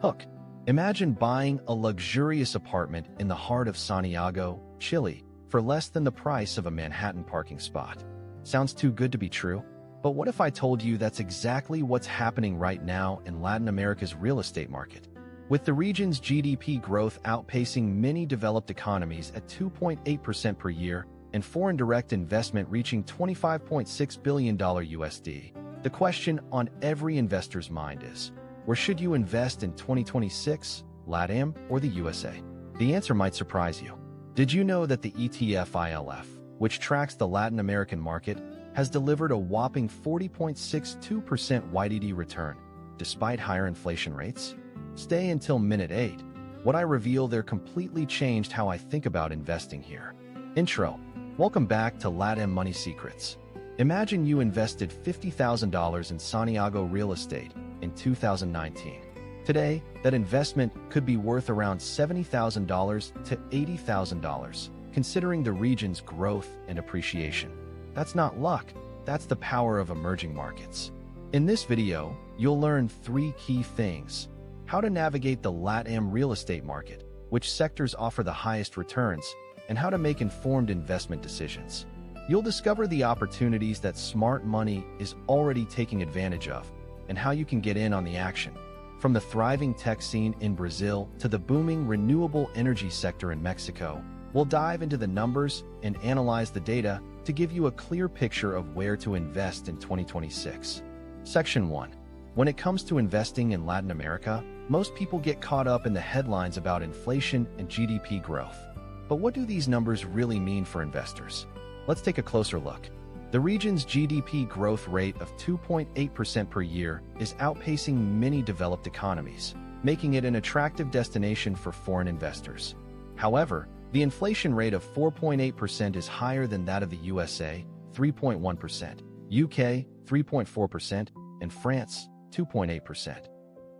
Look, imagine buying a luxurious apartment in the heart of Santiago, Chile, for less than the price of a Manhattan parking spot. Sounds too good to be true? But what if I told you that's exactly what's happening right now in Latin America's real estate market? With the region's GDP growth outpacing many developed economies at 2.8% per year and foreign direct investment reaching $25.6 billion USD, the question on every investor's mind is, where should you invest in 2026, LATAM or the USA? The answer might surprise you. Did you know that the ETF ILF, which tracks the Latin American market, has delivered a whopping 40.62% YTD return, despite higher inflation rates? Stay until minute 8. What I reveal there completely changed how I think about investing here. Intro. Welcome back to LATAM Money Secrets. Imagine you invested $50,000 in Santiago real estate in 2019. Today, that investment could be worth around $70,000 to $80,000, considering the region's growth and appreciation. That's not luck, that's the power of emerging markets. In this video, you'll learn 3 key things: how to navigate the LATAM real estate market, which sectors offer the highest returns, and how to make informed investment decisions. You'll discover the opportunities that smart money is already taking advantage of, and how you can get in on the action. From the thriving tech scene in Brazil to the booming renewable energy sector in Mexico, we'll dive into the numbers and analyze the data to give you a clear picture of where to invest in 2026. Section 1. When it comes to investing in Latin America, most people get caught up in the headlines about inflation and GDP growth. But what do these numbers really mean for investors? Let's take a closer look. The region's GDP growth rate of 2.8% per year is outpacing many developed economies, making it an attractive destination for foreign investors. However, the inflation rate of 4.8% is higher than that of the USA, 3.1%, UK, 3.4%, and France, 2.8%.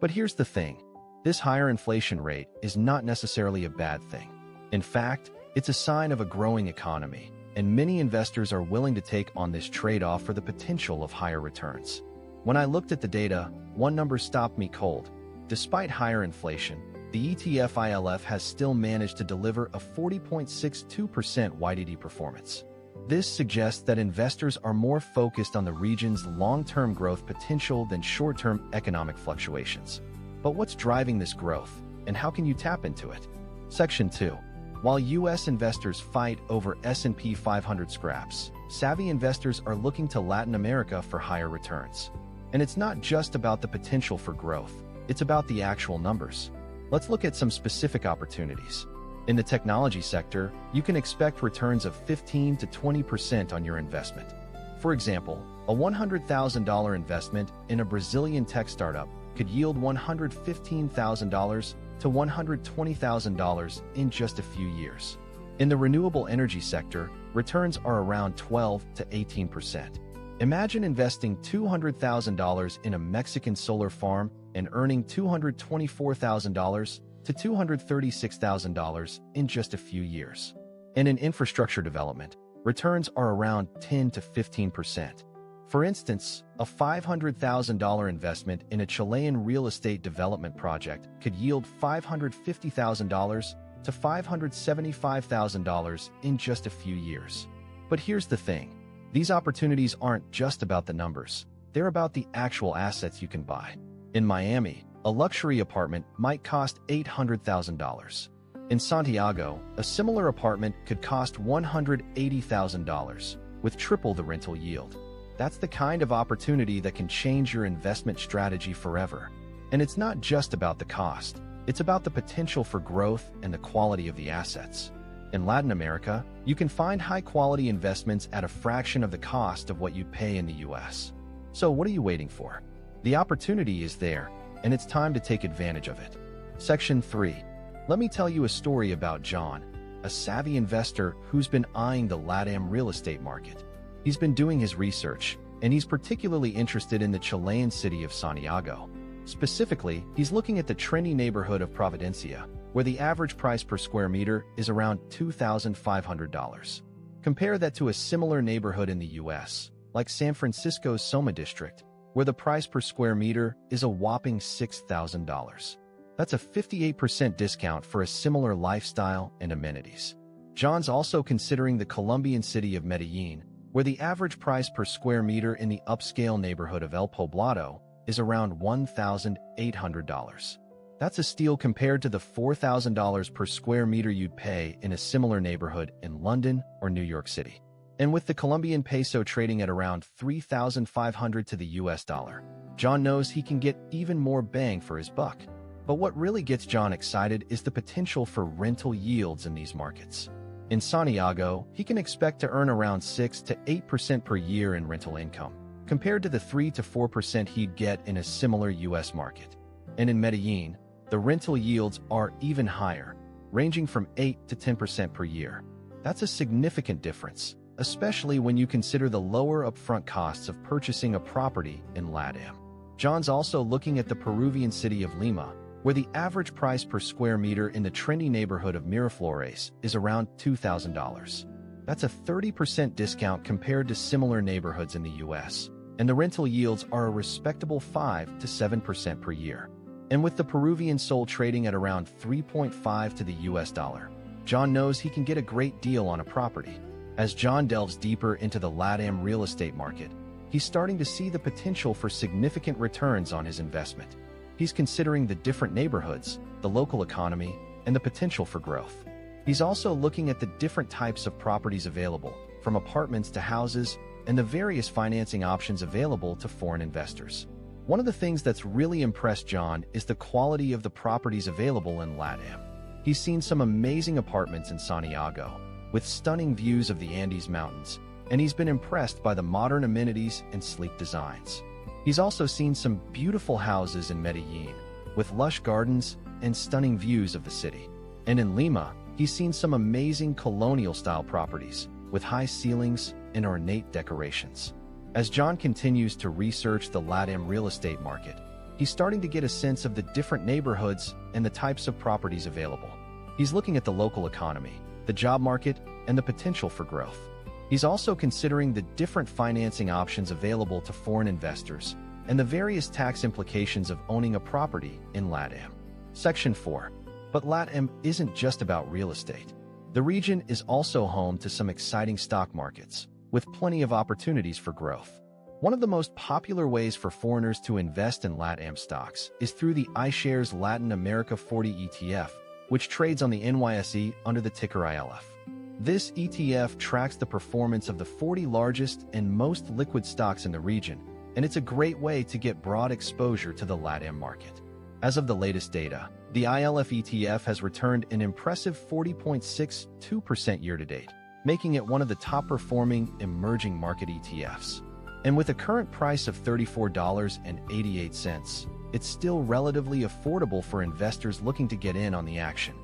But here's the thing. This higher inflation rate is not necessarily a bad thing. In fact, it's a sign of a growing economy, and many investors are willing to take on this trade-off for the potential of higher returns. When I looked at the data, one number stopped me cold. Despite higher inflation, the ETF ILF has still managed to deliver a 40.62% YTD performance. This suggests that investors are more focused on the region's long-term growth potential than short-term economic fluctuations. But what's driving this growth, and how can you tap into it? Section 2. While U.S. investors fight over S&P 500 scraps, savvy investors are looking to Latin America for higher returns. And it's not just about the potential for growth, it's about the actual numbers. Let's look at some specific opportunities. In the technology sector, you can expect returns of 15 to 20% on your investment. For example, a $100,000 investment in a Brazilian tech startup could yield $115,000 to $120,000 in just a few years. In the renewable energy sector, returns are around 12 to 18%. Imagine investing $200,000 in a Mexican solar farm and earning $224,000 to $236,000 in just a few years. And in infrastructure development, returns are around 10 to 15%. For instance, a $500,000 investment in a Chilean real estate development project could yield $550,000 to $575,000 in just a few years. But here's the thing. These opportunities aren't just about the numbers. They're about the actual assets you can buy. In Miami, a luxury apartment might cost $800,000. In Santiago, a similar apartment could cost $180,000, with triple the rental yield. That's the kind of opportunity that can change your investment strategy forever. And it's not just about the cost. It's about the potential for growth and the quality of the assets. In Latin America, you can find high-quality investments at a fraction of the cost of what you'd pay in the US. So what are you waiting for? The opportunity is there, and it's time to take advantage of it. Section 3. Let me tell you a story about John, a savvy investor who's been eyeing the LATAM real estate market. He's been doing his research, and he's particularly interested in the Chilean city of Santiago. Specifically, he's looking at the trendy neighborhood of Providencia, where the average price per square meter is around $2,500. Compare that to a similar neighborhood in the US, like San Francisco's Soma district, where the price per square meter is a whopping $6,000. That's a 58% discount for a similar lifestyle and amenities. John's also considering the Colombian city of Medellin, where the average price per square meter in the upscale neighborhood of El Poblado is around $1,800. That's a steal compared to the $4,000 per square meter you'd pay in a similar neighborhood in London or New York City. And with the Colombian peso trading at around 3,500 to the US dollar, John knows he can get even more bang for his buck. But what really gets John excited is the potential for rental yields in these markets. In Santiago, he can expect to earn around 6 to 8% per year in rental income, compared to the 3 to 4% he'd get in a similar US market. And in Medellin, the rental yields are even higher, ranging from 8 to 10% per year. That's a significant difference, especially when you consider the lower upfront costs of purchasing a property in LATAM. John's also looking at the Peruvian city of Lima, where the average price per square meter in the trendy neighborhood of Miraflores is around $2,000. That's a 30% discount compared to similar neighborhoods in the US, and the rental yields are a respectable 5 to 7% per year. And with the Peruvian sol trading at around 3.5 to the US dollar, John knows he can get a great deal on a property. As John delves deeper into the LATAM real estate market, he's starting to see the potential for significant returns on his investment. He's considering the different neighborhoods, the local economy, and the potential for growth. He's also looking at the different types of properties available, from apartments to houses, and the various financing options available to foreign investors. One of the things that's really impressed John is the quality of the properties available in LATAM. He's seen some amazing apartments in Santiago, with stunning views of the Andes Mountains, and he's been impressed by the modern amenities and sleek designs. He's also seen some beautiful houses in Medellin, with lush gardens and stunning views of the city. And in Lima, he's seen some amazing colonial-style properties, with high ceilings and ornate decorations. As John continues to research the LATAM real estate market, he's starting to get a sense of the different neighborhoods and the types of properties available. He's looking at the local economy, the job market, and the potential for growth. He's also considering the different financing options available to foreign investors and the various tax implications of owning a property in LATAM. Section 4. But LATAM isn't just about real estate. The region is also home to some exciting stock markets, with plenty of opportunities for growth. One of the most popular ways for foreigners to invest in LATAM stocks is through the iShares Latin America 40 ETF, which trades on the NYSE under the ticker ILF. This ETF tracks the performance of the 40 largest and most liquid stocks in the region, and it's a great way to get broad exposure to the LATAM market. As of the latest data, the ILF ETF has returned an impressive 40.62% year-to-date, making it one of the top-performing emerging market ETFs. And with a current price of $34.88, it's still relatively affordable for investors looking to get in on the action.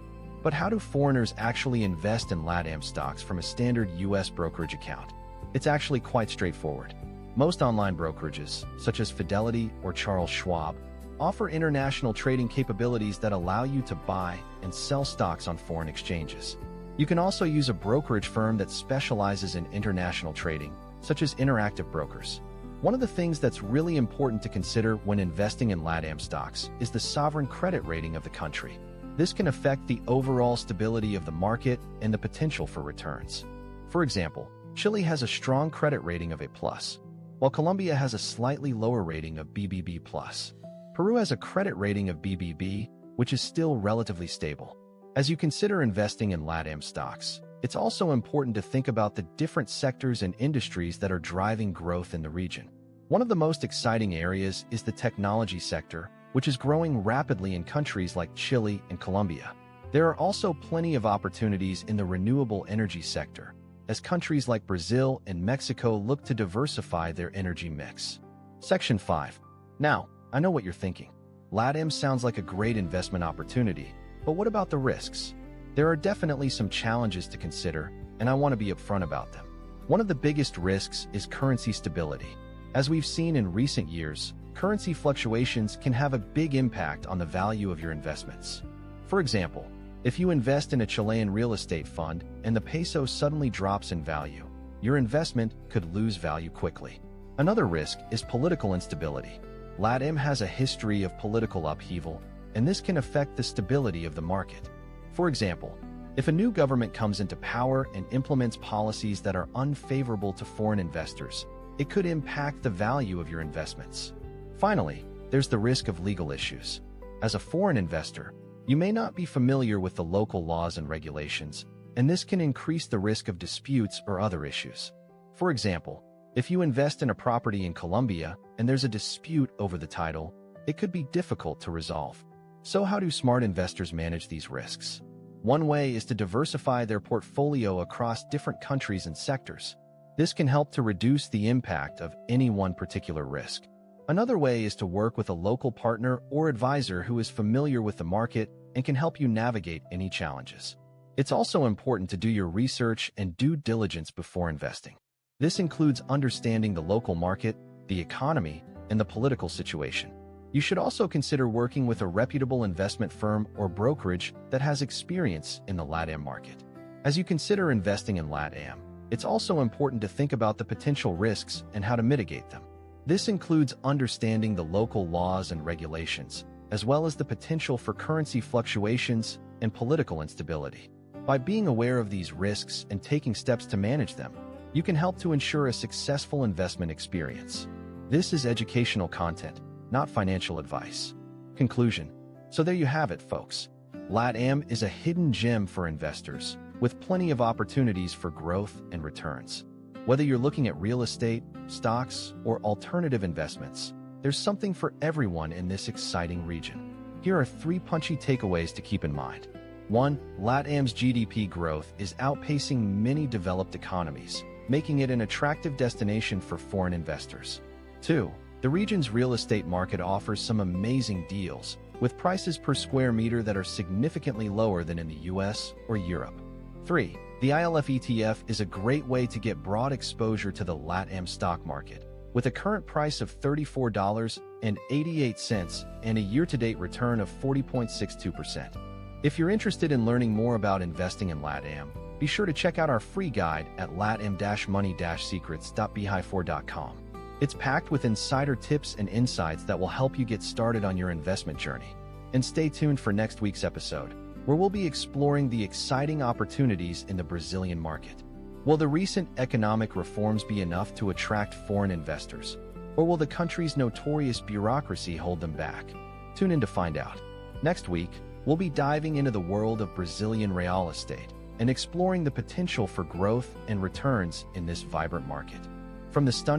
But how do foreigners actually invest in LATAM stocks from a standard US brokerage account? It's actually quite straightforward. Most online brokerages, such as Fidelity or Charles Schwab, offer international trading capabilities that allow you to buy and sell stocks on foreign exchanges. You can also use a brokerage firm that specializes in international trading, such as Interactive Brokers. One of the things that's really important to consider when investing in LATAM stocks is the sovereign credit rating of the country. This can affect the overall stability of the market and the potential for returns. For example, Chile has a strong credit rating of A+, while Colombia has a slightly lower rating of BBB+. Peru has a credit rating of BBB, which is still relatively stable. As you consider investing in LATAM stocks, it's also important to think about the different sectors and industries that are driving growth in the region. One of the most exciting areas is the technology sector, which is growing rapidly in countries like Chile and Colombia. There are also plenty of opportunities in the renewable energy sector, as countries like Brazil and Mexico look to diversify their energy mix. Section 5. Now, I know what you're thinking. LATAM sounds like a great investment opportunity, but what about the risks? There are definitely some challenges to consider, and I want to be upfront about them. One of the biggest risks is currency stability. As we've seen in recent years, currency fluctuations can have a big impact on the value of your investments. For example, if you invest in a Chilean real estate fund and the peso suddenly drops in value, your investment could lose value quickly. Another risk is political instability. LATAM has a history of political upheaval, and this can affect the stability of the market. For example, if a new government comes into power and implements policies that are unfavorable to foreign investors, it could impact the value of your investments. Finally, there's the risk of legal issues. As a foreign investor, you may not be familiar with the local laws and regulations, and this can increase the risk of disputes or other issues. For example, if you invest in a property in Colombia and there's a dispute over the title, it could be difficult to resolve. So how do smart investors manage these risks? One way is to diversify their portfolio across different countries and sectors. This can help to reduce the impact of any one particular risk. Another way is to work with a local partner or advisor who is familiar with the market and can help you navigate any challenges. It's also important to do your research and due diligence before investing. This includes understanding the local market, the economy, and the political situation. You should also consider working with a reputable investment firm or brokerage that has experience in the LATAM market. As you consider investing in LATAM, it's also important to think about the potential risks and how to mitigate them. This includes understanding the local laws and regulations, as well as the potential for currency fluctuations and political instability. By being aware of these risks and taking steps to manage them, you can help to ensure a successful investment experience. This is educational content, not financial advice. Conclusion. So there you have it, folks. LATAM is a hidden gem for investors, with plenty of opportunities for growth and returns. Whether you're looking at real estate, stocks, or alternative investments, there's something for everyone in this exciting region. Here are 3 punchy takeaways to keep in mind. 1. LATAM's GDP growth is outpacing many developed economies, making it an attractive destination for foreign investors. 2. The region's real estate market offers some amazing deals, with prices per square meter that are significantly lower than in the US or Europe. 3. The ILF ETF is a great way to get broad exposure to the LATAM stock market, with a current price of $34.88 and a year-to-date return of 40.62%. If you're interested in learning more about investing in LATAM, be sure to check out our free guide at latam-money-secrets.behi4.com. It's packed with insider tips and insights that will help you get started on your investment journey. And stay tuned for next week's episode, where we'll be exploring the exciting opportunities in the Brazilian market. Will the recent economic reforms be enough to attract foreign investors, or will the country's notorious bureaucracy hold them back? Tune in to find out. Next week, we'll be diving into the world of Brazilian real estate and exploring the potential for growth and returns in this vibrant market. From the stunning